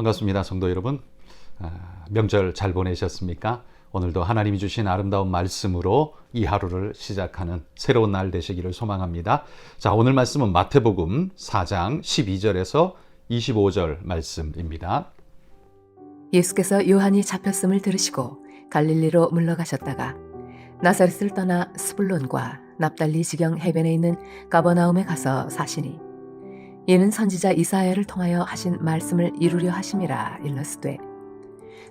반갑습니다. 성도 여러분. 명절 잘 보내셨습니까? 오늘도 하나님이 주신 아름다운 말씀으로 이 하루를 시작하는 새로운 날 되시기를 소망합니다. 자, 오늘 말씀은 마태복음 4장 12절에서 25절 말씀입니다. 예수께서 요한이 잡혔음을 들으시고 갈릴리로 물러가셨다가 나사렛을 떠나 스불론과 납달리 지경 해변에 있는 가버나움에 가서 사시니 이는 선지자 이사야를 통하여 하신 말씀을 이루려 하심이라. 일러스되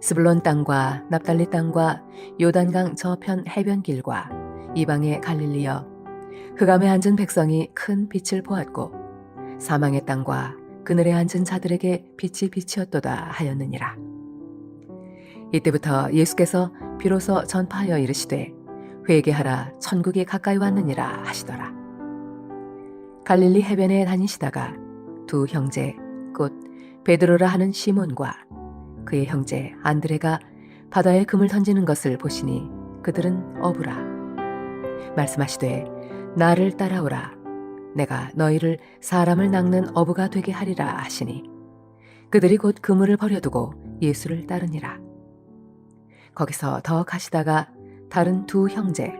스불론 땅과 납달리 땅과 요단강 저편 해변길과 이방의 갈릴리여, 흑암에 앉은 백성이 큰 빛을 보았고 사망의 땅과 그늘에 앉은 자들에게 빛이 비치었도다 하였느니라. 이때부터 예수께서 비로소 전파하여 이르시되 회개하라, 천국이 가까이 왔느니라 하시더라. 갈릴리 해변에 다니시다가 두 형제 곧 베드로라 하는 시몬과 그의 형제 안드레가 바다에 금을 던지는 것을 보시니 그들은 어부라. 말씀하시되 나를 따라오라, 내가 너희를 사람을 낚는 어부가 되게 하리라 하시니 그들이 곧 그물을 버려두고 예수를 따르니라. 거기서 더 가시다가 다른 두 형제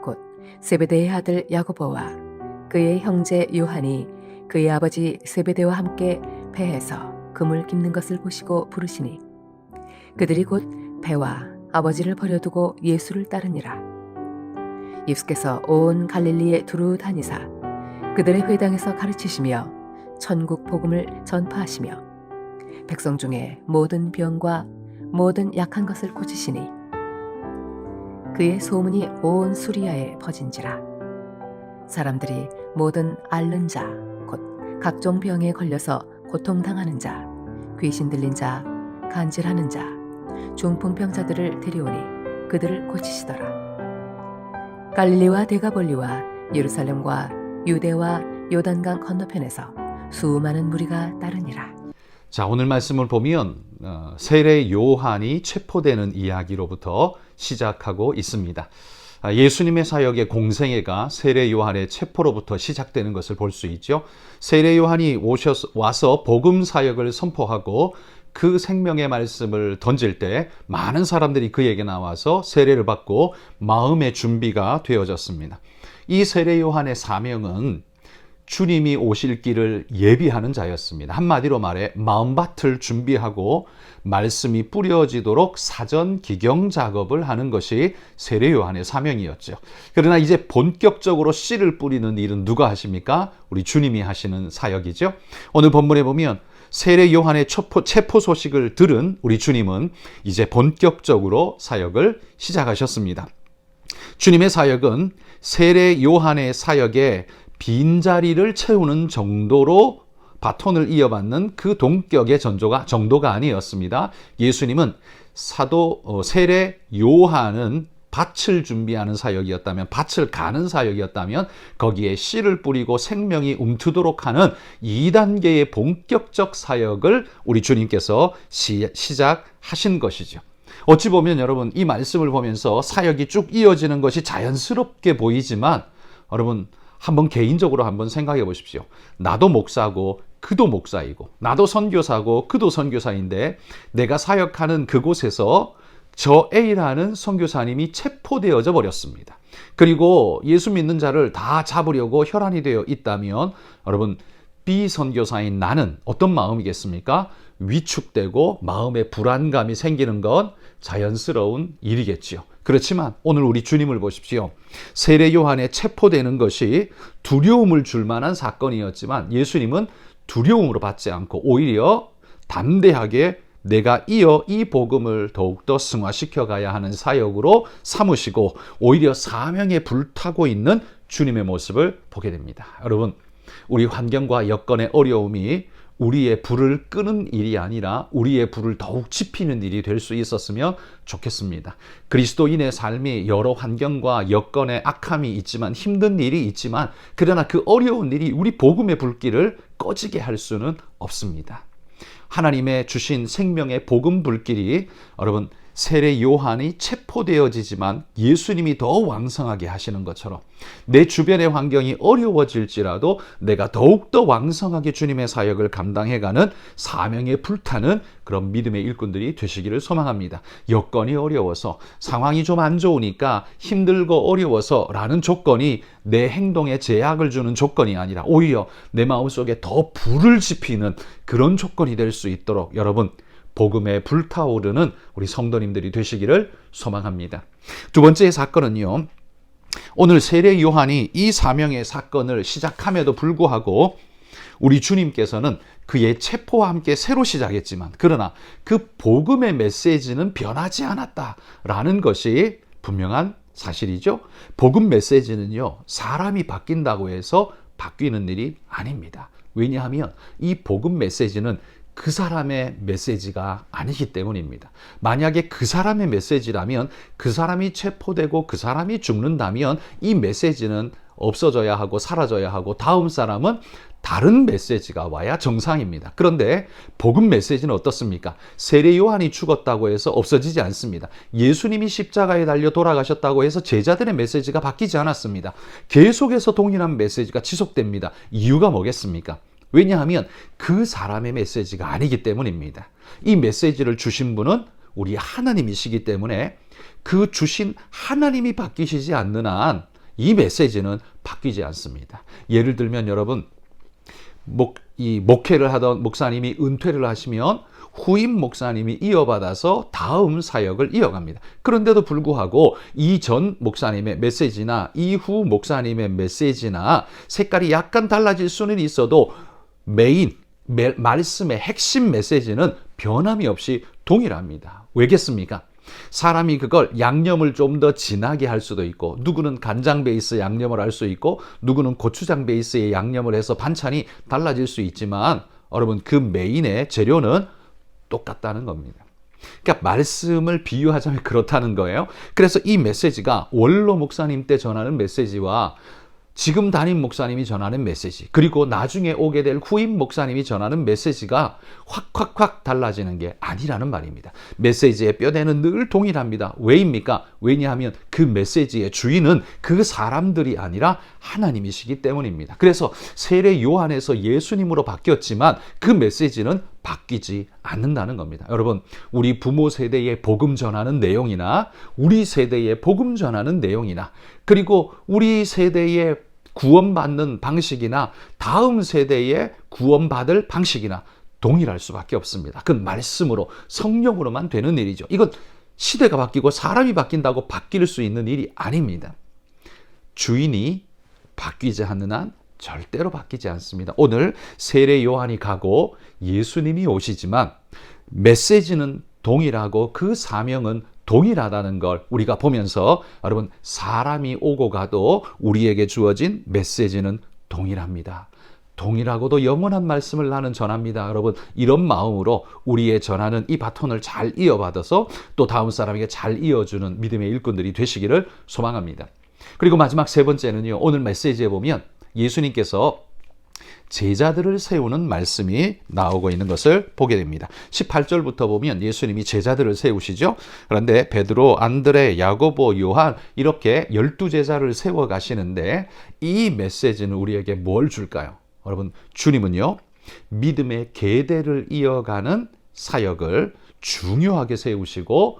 곧 세베대의 아들 야고보와 그의 형제 요한이 그의 아버지 세베대와 함께 배에서 그물 깁는 것을 보시고 부르시니 그들이 곧 배와 아버지를 버려두고 예수를 따르니라. 예수께서 온 갈릴리에 두루 다니사 그들의 회당에서 가르치시며 천국 복음을 전파하시며 백성 중에 모든 병과 모든 약한 것을 고치시니 그의 소문이 온 수리아에 퍼진지라. 사람들이 모든 앓는 자 곧 각종 병에 걸려서 고통당하는 자, 귀신 들린 자, 간질하는 자, 중풍병자들을 데려오니 그들을 고치시더라. 갈릴리와 데가볼리와 예루살렘과 유대와 요단강 건너편에서 수많은 무리가 따르니라. 자, 오늘 말씀을 보면 세례 요한이 체포되는 이야기로부터 시작하고 있습니다. 예수님의 사역의 공생애가 세례 요한의 체포로부터 시작되는 것을 볼 수 있죠. 세례 요한이 와서 복음 사역을 선포하고 그 생명의 말씀을 던질 때 많은 사람들이 그에게 나와서 세례를 받고 마음의 준비가 되어졌습니다. 이 세례 요한의 사명은 주님이 오실 길을 예비하는 자였습니다. 한마디로 말해 마음밭을 준비하고 말씀이 뿌려지도록 사전 기경 작업을 하는 것이 세례 요한의 사명이었죠. 그러나 이제 본격적으로 씨를 뿌리는 일은 누가 하십니까? 우리 주님이 하시는 사역이죠. 오늘 본문에 보면 세례 요한의 체포 소식을 들은 우리 주님은 이제 본격적으로 사역을 시작하셨습니다. 주님의 사역은 세례 요한의 사역에 빈자리를 채우는 정도로 바톤을 이어받는 그 동격의 정도가 아니었습니다. 예수님은 세례 요한은 밭을 준비하는 사역이었다면, 밭을 가는 사역이었다면 거기에 씨를 뿌리고 생명이 움트도록 하는 2단계의 본격적 사역을 우리 주님께서 시작하신 것이죠. 어찌 보면 여러분, 이 말씀을 보면서 사역이 쭉 이어지는 것이 자연스럽게 보이지만 여러분, 한번 개인적으로 한번 생각해 보십시오. 나도 목사고 그도 목사이고, 나도 선교사고 그도 선교사인데 내가 사역하는 그곳에서 저 A라는 선교사님이 체포되어져 버렸습니다. 그리고 예수 믿는 자를 다 잡으려고 혈안이 되어 있다면 여러분, B 선교사인 나는 어떤 마음이겠습니까? 위축되고 마음에 불안감이 생기는 건 자연스러운 일이겠지요. 그렇지만 오늘 우리 주님을 보십시오. 세례 요한에 체포되는 것이 두려움을 줄 만한 사건이었지만 예수님은 두려움으로 받지 않고 오히려 담대하게 내가 이어 이 복음을 더욱더 승화시켜 가야 하는 사역으로 삼으시고 오히려 사명에 불타고 있는 주님의 모습을 보게 됩니다. 여러분, 우리 환경과 여건의 어려움이 우리의 불을 끄는 일이 아니라 우리의 불을 더욱 지피는 일이 될 수 있었으면 좋겠습니다. 그리스도인의 삶이 여러 환경과 여건의 악함이 있지만, 힘든 일이 있지만, 그러나 그 어려운 일이 우리 복음의 불길을 꺼지게 할 수는 없습니다. 하나님의 주신 생명의 복음 불길이 여러분, 세례 요한이 체포되어지지만 예수님이 더 왕성하게 하시는 것처럼 내 주변의 환경이 어려워질지라도 내가 더욱더 왕성하게 주님의 사역을 감당해가는 사명에 불타는 그런 믿음의 일꾼들이 되시기를 소망합니다. 여건이 어려워서, 상황이 좀 안 좋으니까, 힘들고 어려워서 라는 조건이 내 행동에 제약을 주는 조건이 아니라 오히려 내 마음속에 더 불을 지피는 그런 조건이 될 수 있도록 여러분, 복음에 불타오르는 우리 성도님들이 되시기를 소망합니다. 두 번째 사건은요, 오늘 세례 요한이 이 사명의 사건을 시작함에도 불구하고 우리 주님께서는 그의 체포와 함께 새로 시작했지만 그러나 그 복음의 메시지는 변하지 않았다라는 것이 분명한 사실이죠. 복음 메시지는요, 사람이 바뀐다고 해서 바뀌는 일이 아닙니다. 왜냐하면 이 복음 메시지는 그 사람의 메시지가 아니기 때문입니다. 만약에 그 사람의 메시지라면, 그 사람이 체포되고 그 사람이 죽는다면 이 메시지는 없어져야 하고 사라져야 하고 다음 사람은 다른 메시지가 와야 정상입니다. 그런데 복음 메시지는 어떻습니까? 세례 요한이 죽었다고 해서 없어지지 않습니다. 예수님이 십자가에 달려 돌아가셨다고 해서 제자들의 메시지가 바뀌지 않았습니다. 계속해서 동일한 메시지가 지속됩니다. 이유가 뭐겠습니까? 왜냐하면 그 사람의 메시지가 아니기 때문입니다. 이 메시지를 주신 분은 우리 하나님이시기 때문에 그 주신 하나님이 바뀌시지 않는 한 이 메시지는 바뀌지 않습니다. 예를 들면 여러분, 목회를 하던 목사님이 은퇴를 하시면 후임 목사님이 이어받아서 다음 사역을 이어갑니다. 그런데도 불구하고 이전 목사님의 메시지나 이후 목사님의 메시지나 색깔이 약간 달라질 수는 있어도 말씀의 핵심 메시지는 변함이 없이 동일합니다. 왜겠습니까? 사람이 그걸 양념을 좀 더 진하게 할 수도 있고, 누구는 간장 베이스 양념을 할 수 있고, 누구는 고추장 베이스의 양념을 해서 반찬이 달라질 수 있지만 여러분, 그 메인의 재료는 똑같다는 겁니다. 그러니까 말씀을 비유하자면 그렇다는 거예요. 그래서 이 메시지가 원로 목사님 때 전하는 메시지와 지금 담임 목사님이 전하는 메시지, 그리고 나중에 오게 될 후임 목사님이 전하는 메시지가 확 달라지는 게 아니라는 말입니다. 메시지의 뼈대는 늘 동일합니다. 왜입니까? 왜냐하면 그 메시지의 주인은 그 사람들이 아니라 하나님이시기 때문입니다. 그래서 세례 요한에서 예수님으로 바뀌었지만 그 메시지는 바뀌지 않는다는 겁니다. 여러분, 우리 부모 세대의 복음 전하는 내용이나 우리 세대의 복음 전하는 내용이나 그리고 우리 세대의 구원받는 방식이나 다음 세대의 구원받을 방식이나 동일할 수밖에 없습니다. 그건 말씀으로, 성령으로만 되는 일이죠. 이건 시대가 바뀌고 사람이 바뀐다고 바뀔 수 있는 일이 아닙니다. 주인이 바뀌지 않는 한 절대로 바뀌지 않습니다. 오늘 세례 요한이 가고 예수님이 오시지만 메시지는 동일하고 그 사명은 동일하다는 걸 우리가 보면서 여러분, 사람이 오고 가도 우리에게 주어진 메시지는 동일합니다. 동일하고도 영원한 말씀을 나는 전합니다. 여러분, 이런 마음으로 우리의 전하는 이 바톤을 잘 이어받아서 또 다음 사람에게 잘 이어주는 믿음의 일꾼들이 되시기를 소망합니다. 그리고 마지막 세 번째는요, 오늘 메시지에 보면 예수님께서 제자들을 세우는 말씀이 나오고 있는 것을 보게 됩니다. 18절부터 보면 예수님이 제자들을 세우시죠. 그런데 베드로, 안드레, 야고보, 요한 이렇게 12제자를 세워 가시는데 이 메시지는 우리에게 뭘 줄까요? 여러분, 주님은요, 믿음의 계대를 이어가는 사역을 중요하게 세우시고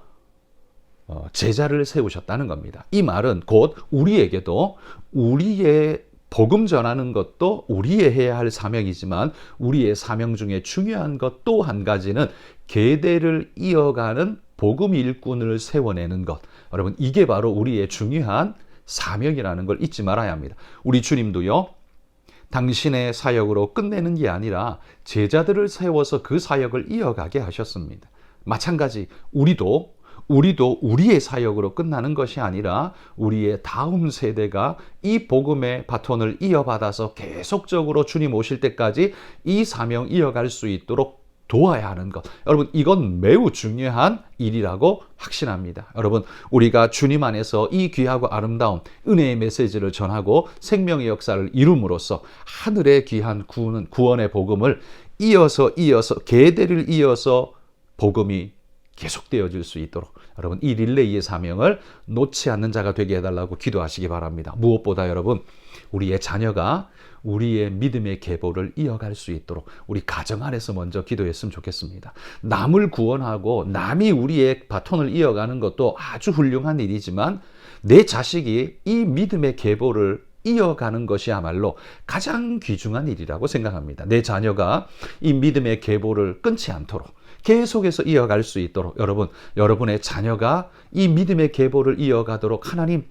제자를 세우셨다는 겁니다. 이 말은 곧 우리에게도 우리의 복음 전하는 것도 우리의 해야 할 사명이지만 우리의 사명 중에 중요한 것 또 한 가지는 계대를 이어가는 복음 일꾼을 세워내는 것. 여러분, 이게 바로 우리의 중요한 사명이라는 걸 잊지 말아야 합니다. 우리 주님도요, 당신의 사역으로 끝내는 게 아니라 제자들을 세워서 그 사역을 이어가게 하셨습니다. 마찬가지 우리도 우리의 사역으로 끝나는 것이 아니라 우리의 다음 세대가 이 복음의 바톤을 이어받아서 계속적으로 주님 오실 때까지 이 사명 이어갈 수 있도록 도와야 하는 것. 여러분, 이건 매우 중요한 일이라고 확신합니다. 여러분, 우리가 주님 안에서 이 귀하고 아름다운 은혜의 메시지를 전하고 생명의 역사를 이룸으로써 하늘의 귀한 구원의 복음을 이어서 계대를 이어서 복음이 계속되어질 수 있도록 여러분 이 릴레이의 사명을 놓지 않는 자가 되게 해달라고 기도하시기 바랍니다. 무엇보다 여러분 우리의 자녀가 우리의 믿음의 계보를 이어갈 수 있도록 우리 가정 안에서 먼저 기도했으면 좋겠습니다. 남을 구원하고 남이 우리의 바톤을 이어가는 것도 아주 훌륭한 일이지만 내 자식이 이 믿음의 계보를 이어가는 것이야말로 가장 귀중한 일이라고 생각합니다. 내 자녀가 이 믿음의 계보를 끊지 않도록 계속해서 이어갈 수 있도록 여러분의 자녀가 이 믿음의 계보를 이어가도록 하나님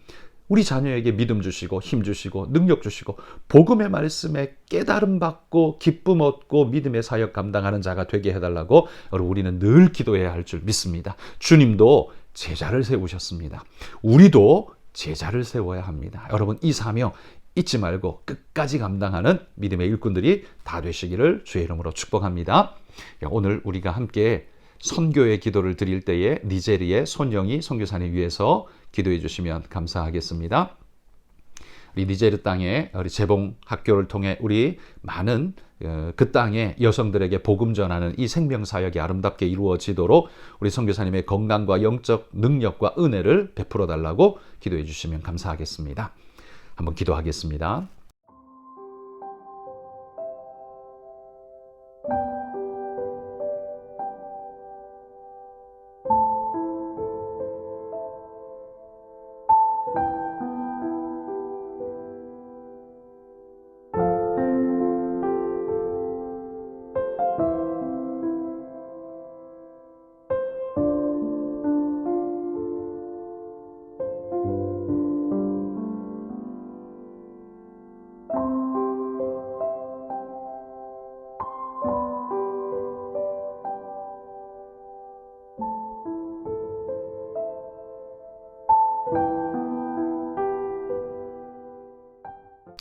우리 자녀에게 믿음 주시고 힘 주시고 능력 주시고 복음의 말씀에 깨달음 받고 기쁨 얻고 믿음의 사역 감당하는 자가 되게 해달라고 여러분 우리는 늘 기도해야 할 줄 믿습니다. 주님도 제자를 세우셨습니다. 우리도 제자를 세워야 합니다. 여러분 이 사명 잊지 말고 끝까지 감당하는 믿음의 일꾼들이 다 되시기를 주의 이름으로 축복합니다. 오늘 우리가 함께 선교의 기도를 드릴 때에 니제리의 손영희 선교사님 위해서 기도해 주시면 감사하겠습니다. 우리 니제르 땅에 우리 재봉 학교를 통해 우리 많은 그 땅의 여성들에게 복음 전하는 이 생명 사역이 아름답게 이루어지도록 우리 선교사님의 건강과 영적 능력과 은혜를 베풀어 달라고 기도해 주시면 감사하겠습니다. 한번 기도하겠습니다.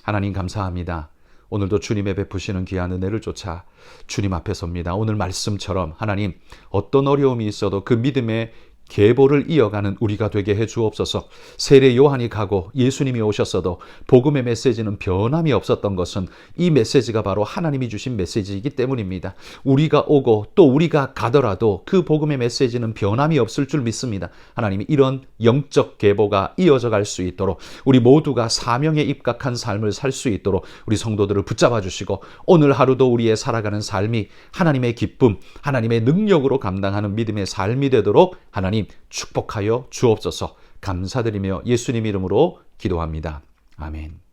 하나님 감사합니다. 오늘도 주님의 베푸시는 귀한 은혜를 쫓아 주님 앞에 섭니다. 오늘 말씀처럼 하나님 어떤 어려움이 있어도 그 믿음의 계보를 이어가는 우리가 되게 해 주옵소서. 세례 요한이 가고 예수님이 오셨어도 복음의 메시지는 변함이 없었던 것은 이 메시지가 바로 하나님이 주신 메시지이기 때문입니다. 우리가 오고 또 우리가 가더라도 그 복음의 메시지는 변함이 없을 줄 믿습니다. 하나님이 이런 영적 계보가 이어져 갈 수 있도록 우리 모두가 사명에 입각한 삶을 살 수 있도록 우리 성도들을 붙잡아 주시고 오늘 하루도 우리의 살아가는 삶이 하나님의 기쁨, 하나님의 능력으로 감당하는 믿음의 삶이 되도록 하나님 축복하여 주옵소서. 감사드리며 예수님 이름으로 기도합니다. 아멘.